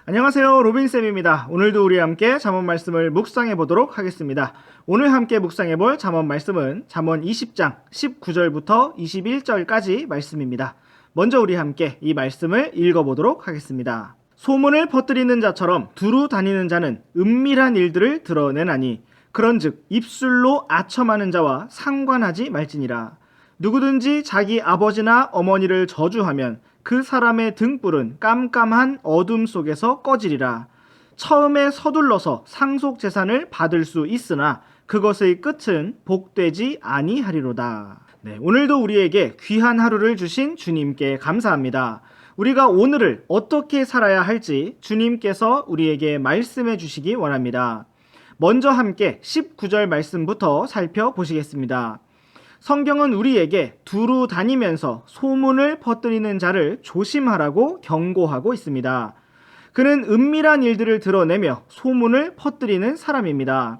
안녕하세요, 로빈쌤입니다. 오늘도 우리 함께 잠언 말씀을 묵상해 보도록 하겠습니다. 오늘 함께 묵상해 볼 잠언 말씀은 잠언 20장 19절부터 21절까지 말씀입니다. 먼저 우리 함께 이 말씀을 읽어 보도록 하겠습니다. 소문을 퍼뜨리는 자처럼 두루 다니는 자는 은밀한 일들을 드러내나니 그런즉 입술로 아첨하는 자와 상관하지 말지니라. 누구든지 자기 아버지나 어머니를 저주하면 그 사람의 등불은 깜깜한 어둠 속에서 꺼지리라. 처음에 서둘러서 상속재산을 받을 수 있으나 그것의 끝은 복되지 아니하리로다. 오늘도 우리에게 귀한 하루를 주신 주님께 감사합니다. 우리가 오늘을 어떻게 살아야 할지 주님께서 우리에게 말씀해 주시기 원합니다. 먼저 함께 19절 말씀부터 살펴보시겠습니다. 성경은 우리에게 두루 다니면서 소문을 퍼뜨리는 자를 조심하라고 경고하고 있습니다. 그는 은밀한 일들을 드러내며 소문을 퍼뜨리는 사람입니다.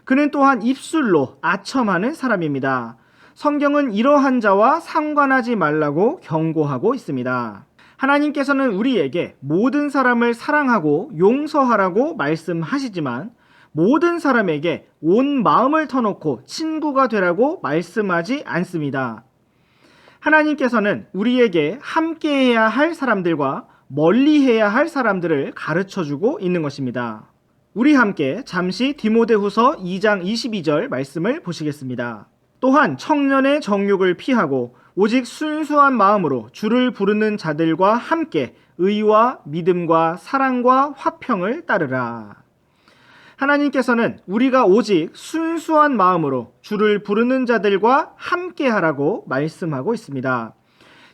그는 또한 입술로 아첨하는 사람입니다. 성경은 이러한 자와 상관하지 말라고 경고하고 있습니다. 하나님께서는 우리에게 모든 사람을 사랑하고 용서하라고 말씀하시지만 모든 사람에게 온 마음을 터놓고 친구가 되라고 말씀하지 않습니다. 하나님께서는 우리에게 함께해야 할 사람들과 멀리해야 할 사람들을 가르쳐주고 있는 것입니다. 우리 함께 잠시 디모데후서 2장 22절 말씀을 보시겠습니다. 또한 청년의 정욕을 피하고 오직 순수한 마음으로 주를 부르는 자들과 함께 의와 믿음과 사랑과 화평을 따르라. 하나님께서는 우리가 오직 순수한 마음으로 주를 부르는 자들과 함께 하라고 말씀하고 있습니다.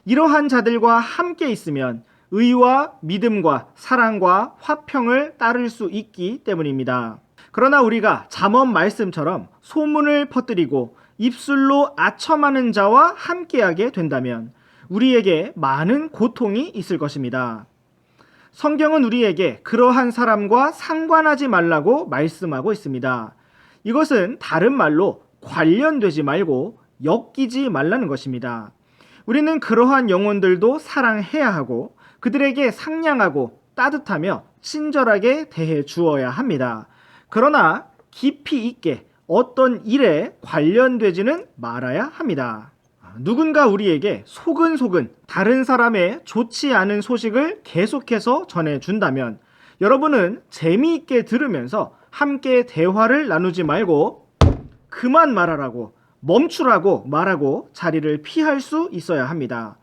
이러한 자들과 함께 있으면 의와 믿음과 사랑과 화평을 따를 수 있기 때문입니다. 그러나 우리가 잠언 말씀처럼 소문을 퍼뜨리고 입술로 아첨하는 자와 함께하게 된다면 우리에게 많은 고통이 있을 것입니다. 성경은 우리에게 그러한 사람과 상관하지 말라고 말씀하고 있습니다. 이것은 다른 말로 관련되지 말고 엮이지 말라는 것입니다. 우리는 그러한 영혼들도 사랑해야 하고 그들에게 상냥하고 따뜻하며 친절하게 대해 주어야 합니다. 그러나 깊이 있게 어떤 일에 관련되지는 말아야 합니다. 누군가 우리에게 소근소근 다른 사람의 좋지 않은 소식을 계속해서 전해준다면 여러분은 재미있게 들으면서 함께 대화를 나누지 말고 그만 말하라고 멈추라고 말하고 자리를 피할 수 있어야 합니다.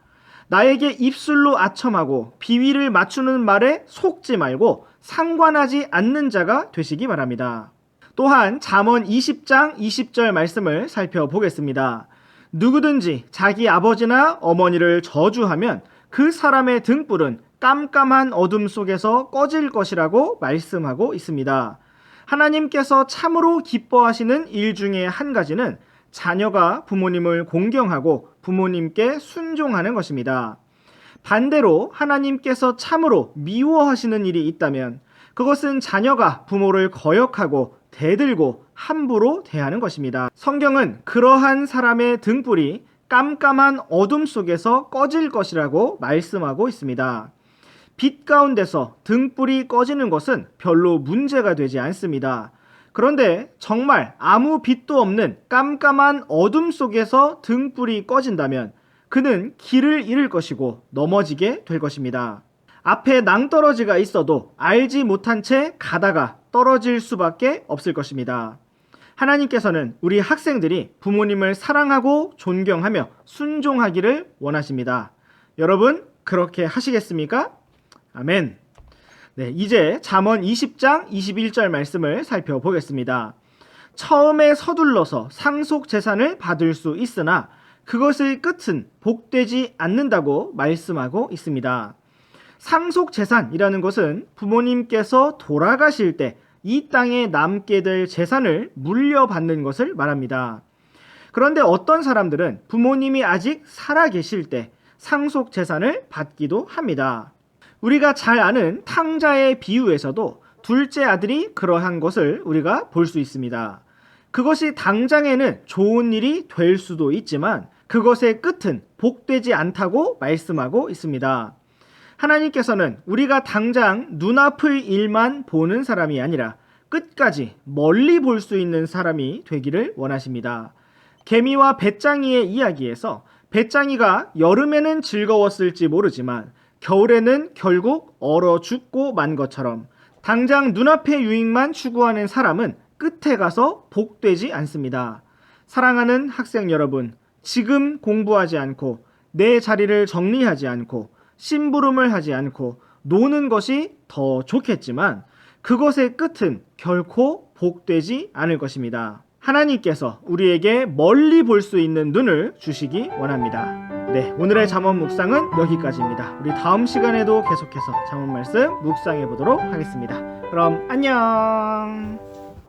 나에게 입술로 아첨하고 비위를 맞추는 말에 속지 말고 상관하지 않는 자가 되시기 바랍니다. 또한 잠언 20장 20절 말씀을 살펴보겠습니다. 누구든지 자기 아버지나 어머니를 저주하면 그 사람의 등불은 깜깜한 어둠 속에서 꺼질 것이라고 말씀하고 있습니다. 하나님께서 참으로 기뻐하시는 일 중에 한 가지는 자녀가 부모님을 공경하고 부모님께 순종하는 것입니다. 반대로 하나님께서 참으로 미워하시는 일이 있다면 그것은 자녀가 부모를 거역하고 대들고 함부로 대하는 것입니다. 성경은 그러한 사람의 등불이 깜깜한 어둠 속에서 꺼질 것이라고 말씀하고 있습니다. 빛 가운데서 등불이 꺼지는 것은 별로 문제가 되지 않습니다. 그런데 정말 아무 빛도 없는 깜깜한 어둠 속에서 등불이 꺼진다면 그는 길을 잃을 것이고 넘어지게 될 것입니다. 앞에 낭떠러지가 있어도 알지 못한 채 가다가 떨어질 수밖에 없을 것입니다. 하나님께서는 우리 학생들이 부모님을 사랑하고 존경하며 순종하기를 원하십니다. 여러분 그렇게 하시겠습니까? 아멘. 이제 잠언 20장 21절 말씀을 살펴보겠습니다. 처음에 서둘러서 상속재산을 받을 수 있으나 그것의 끝은 복되지 않는다고 말씀하고 있습니다. 상속재산이라는 것은 부모님께서 돌아가실 때 이 땅에 남게 될 재산을 물려받는 것을 말합니다. 그런데 어떤 사람들은 부모님이 아직 살아계실 때 상속재산을 받기도 합니다. 우리가 잘 아는 탕자의 비유에서도 둘째 아들이 그러한 것을 우리가 볼 수 있습니다. 그것이 당장에는 좋은 일이 될 수도 있지만 그것의 끝은 복되지 않다고 말씀하고 있습니다. 하나님께서는 우리가 당장 눈앞의 일만 보는 사람이 아니라 끝까지 멀리 볼 수 있는 사람이 되기를 원하십니다. 개미와 배짱이의 이야기에서 배짱이가 여름에는 즐거웠을지 모르지만 겨울에는 결국 얼어 죽고 만 것처럼 당장 눈앞의 유익만 추구하는 사람은 끝에 가서 복되지 않습니다. 사랑하는 학생 여러분, 지금 공부하지 않고 내 자리를 정리하지 않고 심부름을 하지 않고 노는 것이 더 좋겠지만 그것의 끝은 결코 복되지 않을 것입니다. 하나님께서 우리에게 멀리 볼 수 있는 눈을 주시기 원합니다. 네, 오늘의 잠언 묵상은 여기까지입니다. 우리 다음 시간에도 계속해서 잠언 말씀 묵상해 보도록 하겠습니다. 그럼 안녕.